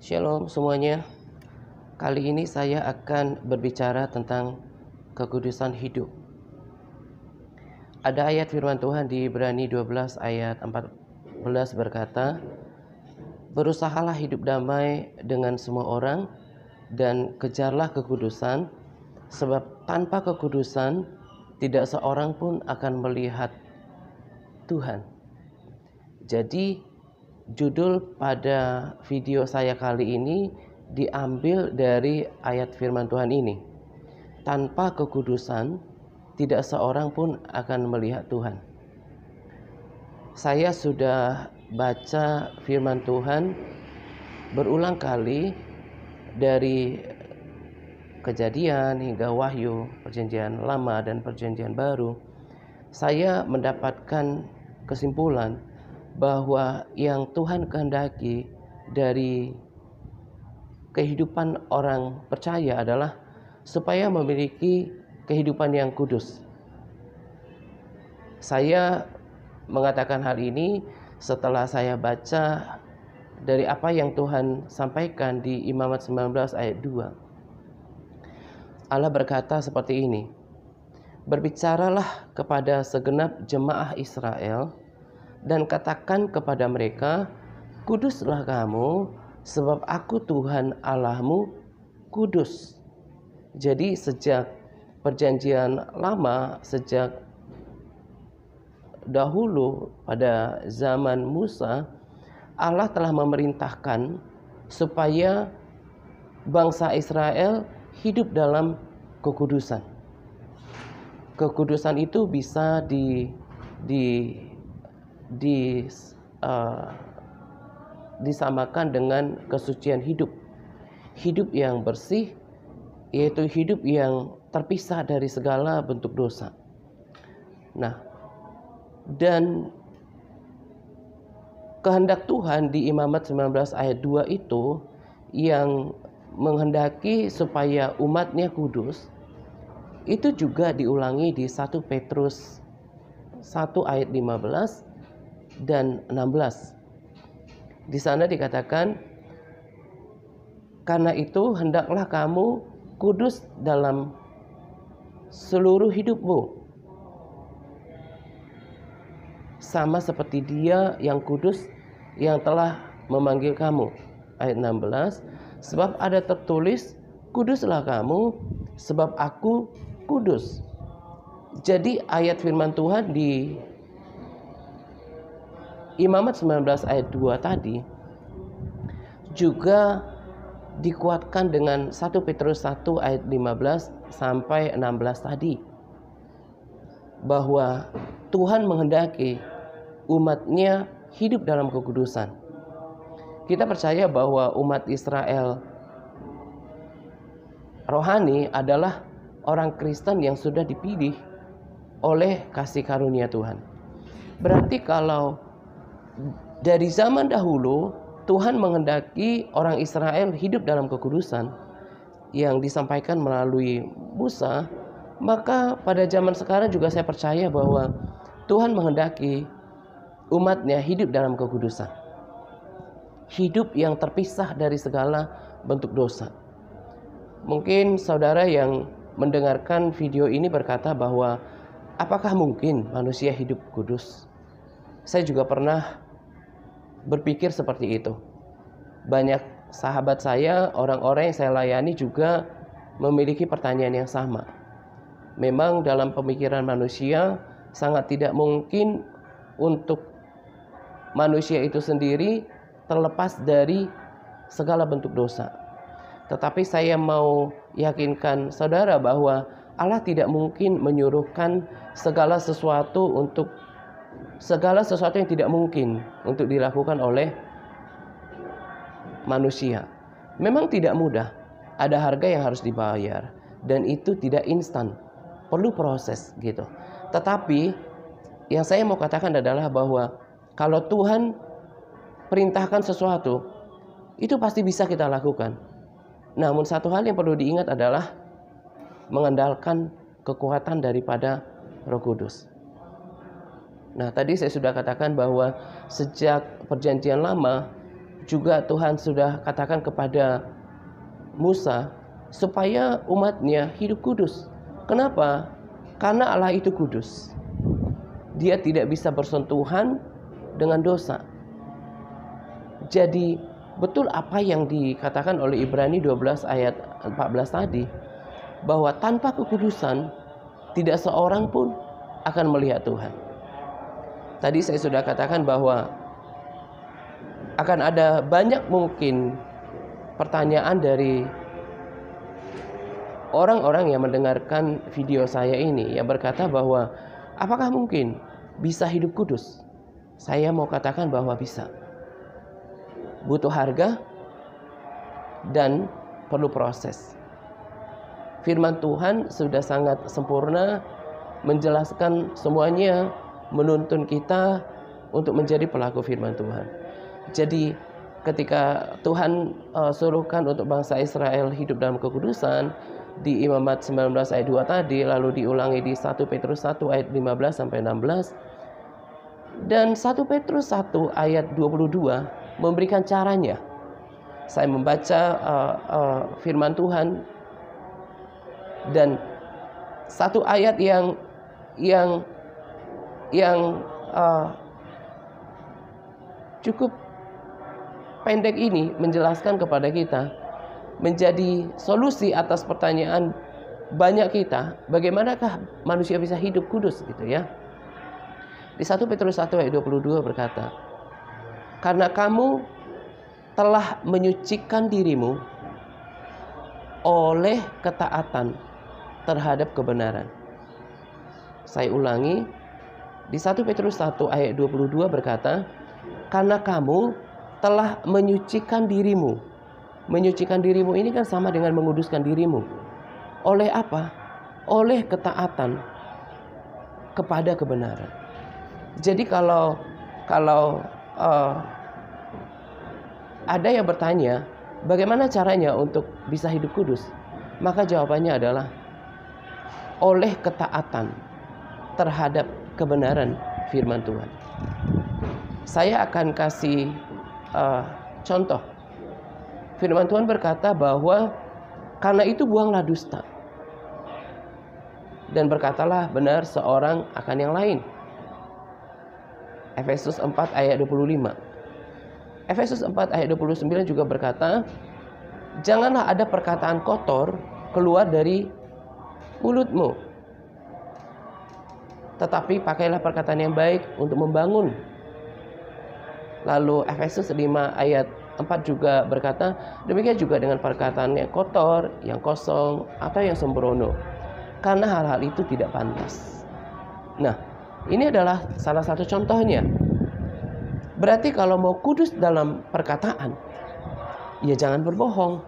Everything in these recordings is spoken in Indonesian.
Shalom semuanya. Kali ini saya akan berbicara tentang kekudusan hidup. Ada ayat firman Tuhan di Ibrani 12 ayat 14 berkata, "Berusahalah hidup damai dengan semua orang dan kejarlah kekudusan, sebab tanpa kekudusan tidak seorang pun akan melihat Tuhan." Jadi judul pada video saya kali ini diambil dari ayat firman Tuhan ini. Tanpa kekudusan, tidak seorang pun akan melihat Tuhan. Saya sudah baca firman Tuhan berulang kali dari Kejadian hingga Wahyu, Perjanjian Lama dan Perjanjian Baru. Saya mendapatkan kesimpulan bahwa yang Tuhan kehendaki dari kehidupan orang percaya adalah supaya memiliki kehidupan yang kudus. Saya mengatakan hal ini setelah saya baca dari apa yang Tuhan sampaikan di Imamat 19 ayat 2. Allah berkata seperti ini, "Berbicaralah kepada segenap jemaah Israel dan katakan kepada mereka, kuduslah kamu, sebab aku Tuhan Allahmu kudus." Jadi sejak perjanjian lama, sejak dahulu pada zaman Musa, Allah telah memerintahkan supaya bangsa Israel hidup dalam kekudusan. Kekudusan itu bisa disamakan dengan kesucian hidup. Hidup yang bersih, yaitu hidup yang terpisah dari segala bentuk dosa. Nah, dan kehendak Tuhan di Imamat 19 ayat 2 itu yang menghendaki supaya umatnya kudus, itu juga diulangi di 1 Petrus 1 ayat 15 dan 16. Di sana dikatakan, "Karena itu hendaklah kamu kudus dalam seluruh hidupmu, sama seperti Dia yang kudus yang telah memanggil kamu." Ayat 16, "Sebab ada tertulis, kuduslah kamu, sebab aku kudus." Jadi ayat firman Tuhan di Imamat 19 ayat 2 tadi juga dikuatkan dengan 1 Petrus 1 ayat 15 sampai 16 tadi, bahwa Tuhan menghendaki umatnya hidup dalam kekudusan. Kita percaya bahwa umat Israel rohani adalah orang Kristen yang sudah dipilih oleh kasih karunia Tuhan. Berarti kalau dari zaman dahulu Tuhan menghendaki orang Israel hidup dalam kekudusan yang disampaikan melalui Musa, maka pada zaman sekarang juga saya percaya bahwa Tuhan menghendaki umatnya hidup dalam kekudusan. Hidup yang terpisah dari segala bentuk dosa. Mungkin saudara yang mendengarkan video ini berkata bahwa apakah mungkin manusia hidup kudus? Saya juga pernah berpikir seperti itu. Banyak sahabat saya, orang-orang yang saya layani juga memiliki pertanyaan yang sama. Memang dalam pemikiran manusia sangat tidak mungkin untuk manusia itu sendiri terlepas dari segala bentuk dosa. Tetapi saya mau yakinkan saudara bahwa Allah tidak mungkin menyuruhkan segala sesuatu yang tidak mungkin untuk dilakukan oleh manusia. Memang tidak mudah, ada harga yang harus dibayar, dan itu tidak instan, perlu proses gitu. Tetapi yang saya mau katakan adalah bahwa kalau Tuhan perintahkan sesuatu, itu pasti bisa kita lakukan. Namun satu hal yang perlu diingat adalah mengandalkan kekuatan daripada Roh Kudus. Nah, tadi saya sudah katakan bahwa sejak perjanjian lama juga Tuhan sudah katakan kepada Musa supaya umatnya hidup kudus. Kenapa? Karena Allah itu kudus. Dia tidak bisa bersentuhan dengan dosa. Jadi betul apa yang dikatakan oleh Ibrani 12 ayat 14 tadi, bahwa tanpa kekudusan tidak seorang pun akan melihat Tuhan. Tadi saya sudah katakan bahwa akan ada banyak mungkin pertanyaan dari orang-orang yang mendengarkan video saya ini, yang berkata bahwa apakah mungkin bisa hidup kudus? Saya mau katakan bahwa bisa. Butuh harga dan perlu proses. Firman Tuhan sudah sangat sempurna menjelaskan semuanya, menuntun kita untuk menjadi pelaku firman Tuhan. Jadi ketika Tuhan suruhkan untuk bangsa Israel hidup dalam kekudusan di Imamat 19 ayat 2 tadi, lalu diulangi di 1 Petrus 1 ayat 15 sampai 16, dan 1 Petrus 1 ayat 22 memberikan caranya. Saya membaca firman Tuhan, dan satu ayat yang cukup pendek ini menjelaskan kepada kita, menjadi solusi atas pertanyaan banyak kita, bagaimanakah manusia bisa hidup kudus gitu ya. Di 1 Petrus 1 ayat 22 berkata, karena kamu telah menyucikan dirimu oleh ketaatan terhadap kebenaran. Saya ulangi, di 1 Petrus 1 ayat 22 berkata, karena kamu telah menyucikan dirimu. Menyucikan dirimu ini kan sama dengan menguduskan dirimu. Oleh apa? Oleh ketaatan kepada kebenaran. Jadi kalau ada yang bertanya, bagaimana caranya untuk bisa hidup kudus? Maka jawabannya adalah oleh ketaatan terhadap kebenaran firman Tuhan. Saya akan kasih contoh. Firman Tuhan berkata bahwa karena itu buanglah dusta, dan berkatalah benar seorang akan yang lain. Efesus 4 ayat 25. Efesus 4 ayat 29 juga berkata, janganlah ada perkataan kotor keluar dari mulutmu, tetapi pakailah perkataan yang baik untuk membangun. Lalu Efesus 5 ayat 4 juga berkata, demikian juga dengan perkataan yang kotor, yang kosong, atau yang sembrono, karena hal-hal itu tidak pantas. Nah, ini adalah salah satu contohnya. Berarti kalau mau kudus dalam perkataan, ya jangan berbohong,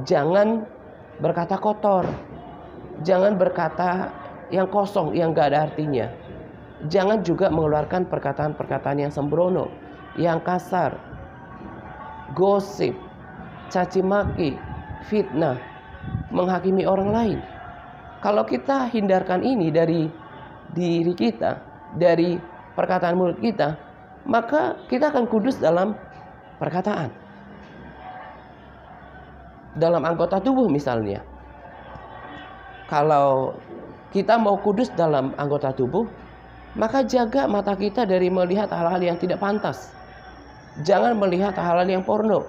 jangan berkata kotor, jangan berkata yang kosong, yang gak ada artinya. Jangan juga mengeluarkan perkataan-perkataan yang sembrono, yang kasar, gosip, caci maki, fitnah, menghakimi orang lain. Kalau kita hindarkan ini dari diri kita, dari perkataan mulut kita, maka kita akan kudus dalam perkataan. Dalam anggota tubuh misalnya, kalau kita mau kudus dalam anggota tubuh, maka jaga mata kita dari melihat hal-hal yang tidak pantas. Jangan melihat hal-hal yang porno.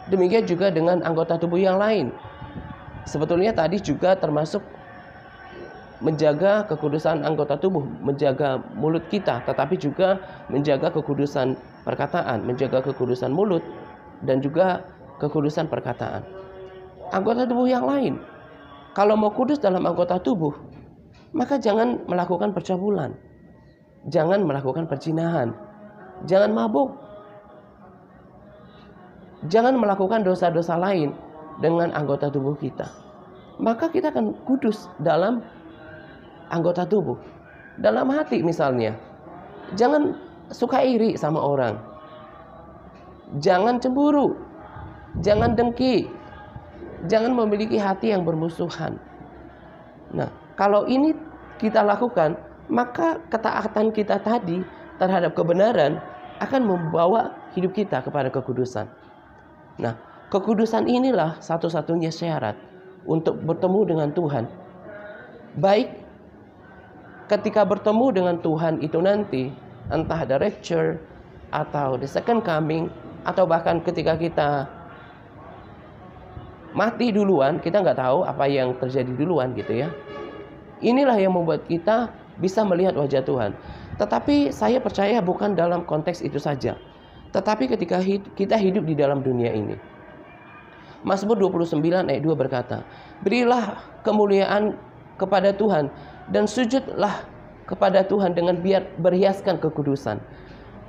Demikian juga dengan anggota tubuh yang lain. Sebetulnya tadi juga termasuk menjaga kekudusan anggota tubuh, menjaga mulut kita, tetapi juga menjaga kekudusan perkataan, menjaga kekudusan mulut, dan juga kekudusan perkataan. Anggota tubuh yang lain, kalau mau kudus dalam anggota tubuh, maka jangan melakukan percabulan, jangan melakukan perzinahan, jangan mabuk, jangan melakukan dosa-dosa lain dengan anggota tubuh kita. Maka kita akan kudus dalam anggota tubuh. Dalam hati misalnya, jangan suka iri sama orang, jangan cemburu, jangan dengki, jangan memiliki hati yang bermusuhan. Nah, kalau ini kita lakukan, maka ketaatan kita tadi terhadap kebenaran akan membawa hidup kita kepada kekudusan. Nah, kekudusan inilah satu-satunya syarat untuk bertemu dengan Tuhan. Baik ketika bertemu dengan Tuhan itu nanti, entah the rapture atau the second coming, atau bahkan ketika kita mati duluan, kita nggak tahu apa yang terjadi duluan gitu ya. Inilah yang membuat kita bisa melihat wajah Tuhan. Tetapi saya percaya bukan dalam konteks itu saja, tetapi ketika kita hidup di dalam dunia ini. Mazmur 29 ayat 2 berkata, berilah kemuliaan kepada Tuhan dan sujudlah kepada Tuhan dengan berhiaskan kekudusan.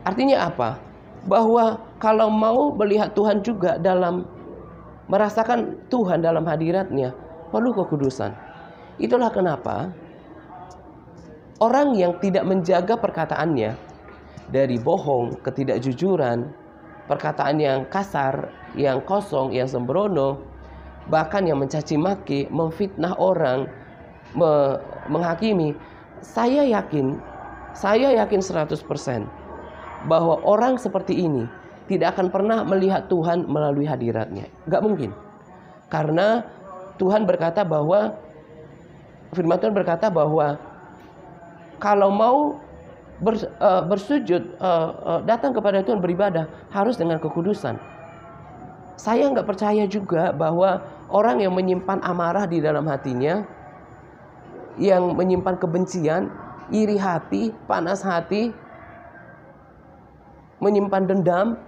Artinya apa? Bahwa kalau mau melihat Tuhan juga dalam merasakan Tuhan dalam hadiratnya, perlu kekudusan. Itulah kenapa orang yang tidak menjaga perkataannya, dari bohong, ketidakjujuran, perkataan yang kasar, yang kosong, yang sembrono, bahkan yang mencaci maki, memfitnah orang, menghakimi, saya yakin 100% bahwa orang seperti ini tidak akan pernah melihat Tuhan melalui hadiratnya. Gak mungkin. Karena Tuhan berkata bahwa, firman Tuhan berkata bahwa kalau mau bersujud, datang kepada Tuhan beribadah, harus dengan kekudusan. Saya nggak percaya juga bahwa orang yang menyimpan amarah di dalam hatinya, yang menyimpan kebencian, iri hati, panas hati, menyimpan dendam,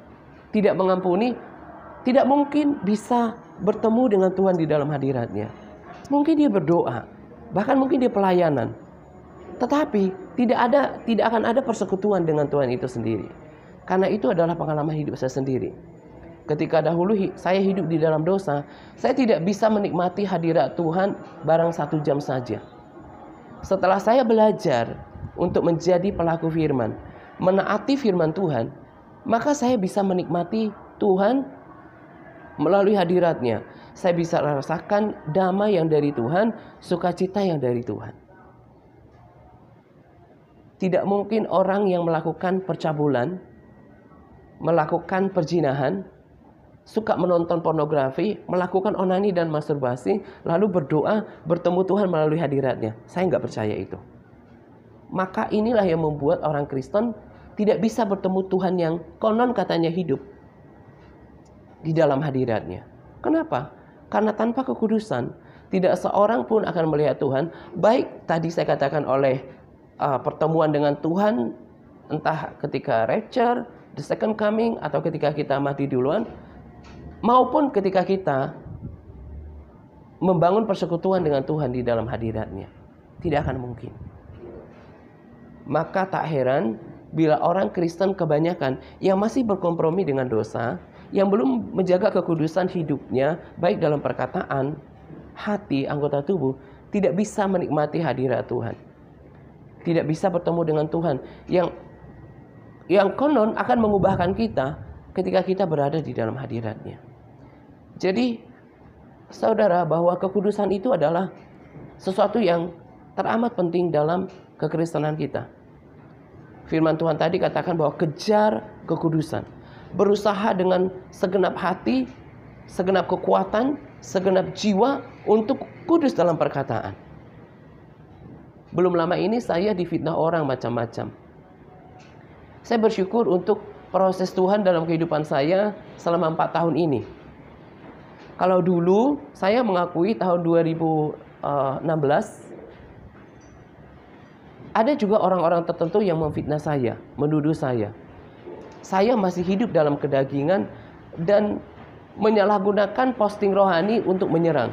tidak mengampuni, tidak mungkin bisa bertemu dengan Tuhan di dalam hadiratnya. Mungkin dia berdoa, bahkan mungkin dia pelayanan, tetapi tidak akan ada persekutuan dengan Tuhan itu sendiri. Karena itu adalah pengalaman hidup saya sendiri. Ketika dahulu saya hidup di dalam dosa, saya tidak bisa menikmati hadirat Tuhan barang 1 jam saja. Setelah saya belajar untuk menjadi pelaku firman, menaati firman Tuhan, maka saya bisa menikmati Tuhan melalui hadiratnya. Saya bisa rasakan damai yang dari Tuhan, sukacita yang dari Tuhan. Tidak mungkin orang yang melakukan percabulan, melakukan perzinahan, suka menonton pornografi, melakukan onani dan masturbasi, lalu berdoa bertemu Tuhan melalui hadiratnya. Saya nggak percaya itu. Maka inilah yang membuat orang Kristen tidak bisa bertemu Tuhan yang konon katanya hidup di dalam hadiratnya. Kenapa? Karena tanpa kekudusan, tidak seorang pun akan melihat Tuhan. Baik tadi saya katakan oleh pertemuan dengan Tuhan, entah ketika rapture, the second coming, atau ketika kita mati duluan, maupun ketika kita membangun persekutuan dengan Tuhan di dalam hadiratnya. Tidak akan mungkin. Maka tak heran bila orang Kristen kebanyakan yang masih berkompromi dengan dosa, yang belum menjaga kekudusan hidupnya, baik dalam perkataan, hati, anggota tubuh, tidak bisa menikmati hadirat Tuhan. Tidak bisa bertemu dengan Tuhan yang konon akan mengubahkan kita ketika kita berada di dalam hadiratnya. Jadi, saudara, bahwa kekudusan itu adalah sesuatu yang teramat penting dalam kekristenan kita. Firman Tuhan tadi katakan bahwa kejar kekudusan. Berusaha dengan segenap hati, segenap kekuatan, segenap jiwa untuk kudus dalam perkataan. Belum lama ini saya difitnah orang macam-macam. Saya bersyukur untuk proses Tuhan dalam kehidupan saya selama 4 tahun ini. Kalau dulu saya mengakui tahun 2016, ada juga orang-orang tertentu yang memfitnah saya, menuduh saya. Saya masih hidup dalam kedagingan dan menyalahgunakan posting rohani untuk menyerang.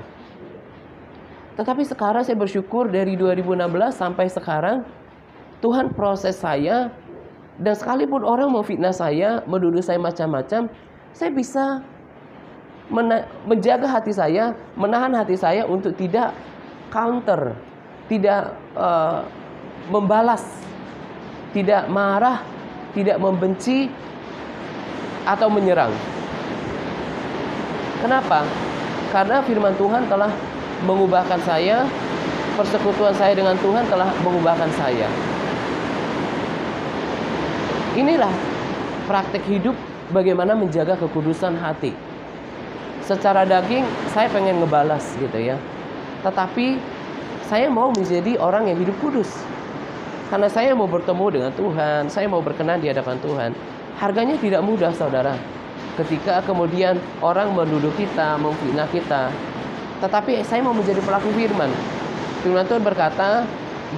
Tetapi sekarang saya bersyukur dari 2016 sampai sekarang, Tuhan proses saya, dan sekalipun orang memfitnah saya, menuduh saya macam-macam, saya bisa menjaga hati saya, menahan hati saya untuk tidak counter, tidak membalas, tidak marah, tidak membenci atau menyerang. Kenapa? Karena firman Tuhan telah mengubahkan saya, persekutuan saya dengan Tuhan telah mengubahkan saya. Inilah praktek hidup bagaimana menjaga kekudusan hati. Secara daging saya pengen ngebalas gitu ya. Tetapi saya mau menjadi orang yang hidup kudus. Karena saya mau bertemu dengan Tuhan, saya mau berkenan di hadapan Tuhan. Harganya tidak mudah, saudara. Ketika kemudian orang menuduh kita, memfitnah kita. Tetapi saya mau menjadi pelaku firman. Firman Tuhan berkata,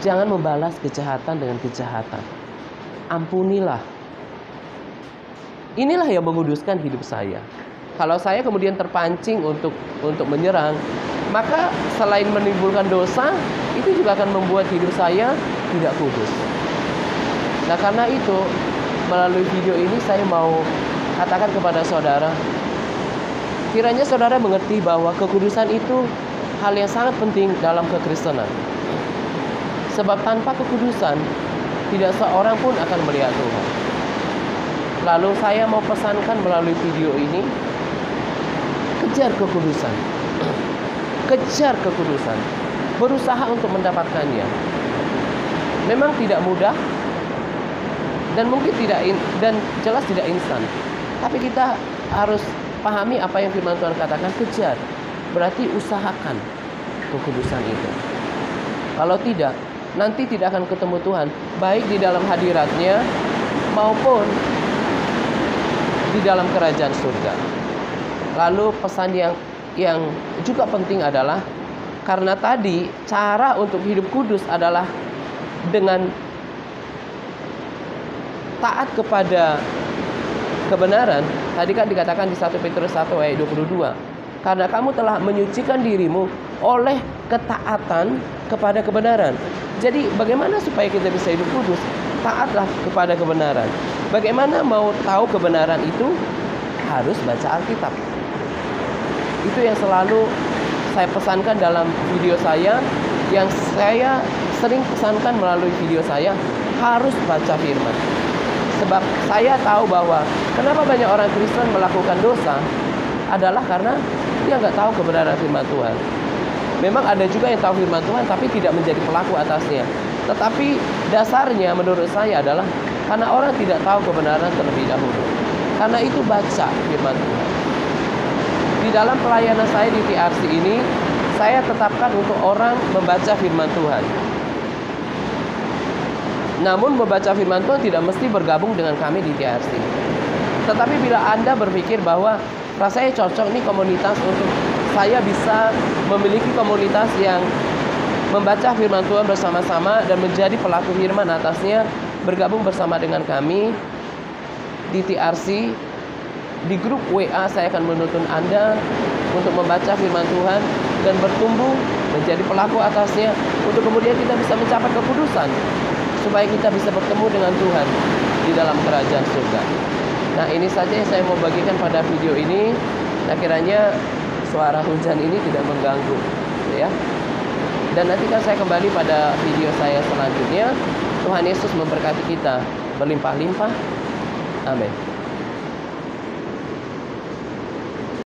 jangan membalas kejahatan dengan kejahatan. Ampunilah. Inilah yang menguduskan hidup saya. Kalau saya kemudian terpancing untuk menyerang, maka selain menimbulkan dosa, itu juga akan membuat hidup saya tidak kudus. Nah, karena itu melalui video ini saya mau katakan kepada saudara, kiranya saudara mengerti bahwa kekudusan itu hal yang sangat penting dalam kekristenan. Sebab tanpa kekudusan, tidak seorang pun akan melihat Tuhan. Lalu saya mau pesankan melalui video ini, kejar kekudusan. Kejar kekudusan. Berusaha untuk mendapatkannya. Memang tidak mudah, dan mungkin dan jelas tidak instan. Tapi kita harus pahami apa yang firman Tuhan katakan, kejar. Berarti usahakan kekudusan itu. Kalau tidak, nanti tidak akan ketemu Tuhan, baik di dalam hadiratnya maupun di dalam kerajaan surga. Lalu pesan yang juga penting adalah, karena tadi cara untuk hidup kudus adalah dengan taat kepada kebenaran. Tadi kan dikatakan di 1 Petrus 1 ayat 22, karena kamu telah menyucikan dirimu oleh ketaatan kepada kebenaran. Jadi bagaimana supaya kita bisa hidup kudus? Taatlah kepada kebenaran. Bagaimana mau tahu kebenaran itu? Harus baca Alkitab. Itu yang selalu saya pesankan dalam video saya, yang saya sering pesankan melalui video saya, harus baca firman. Sebab saya tahu bahwa kenapa banyak orang Kristen melakukan dosa adalah karena dia nggak tahu kebenaran firman Tuhan. Memang ada juga yang tahu firman Tuhan tapi tidak menjadi pelaku atasnya. Tetapi dasarnya menurut saya adalah karena orang tidak tahu kebenaran terlebih dahulu. Karena itu baca firman Tuhan. Di dalam pelayanan saya di TRC ini, saya tetapkan untuk orang membaca firman Tuhan. Namun membaca firman Tuhan tidak mesti bergabung dengan kami di TRC. Tetapi bila Anda berpikir bahwa rasanya cocok nih komunitas untuk saya bisa memiliki komunitas yang membaca firman Tuhan bersama-sama dan menjadi pelaku firman atasnya, bergabung bersama dengan kami di TRC. Di grup WA saya akan menuntun Anda untuk membaca firman Tuhan dan bertumbuh menjadi pelaku atasnya, untuk kemudian kita bisa mencapai kekudusan, supaya kita bisa bertemu dengan Tuhan di dalam kerajaan surga. Nah, ini saja yang saya mau bagikan pada video ini. Nah, kiranya suara hujan ini tidak mengganggu, ya. Dan nantikan saya kembali pada video saya selanjutnya. Tuhan Yesus memberkati kita berlimpah-limpah. Amin.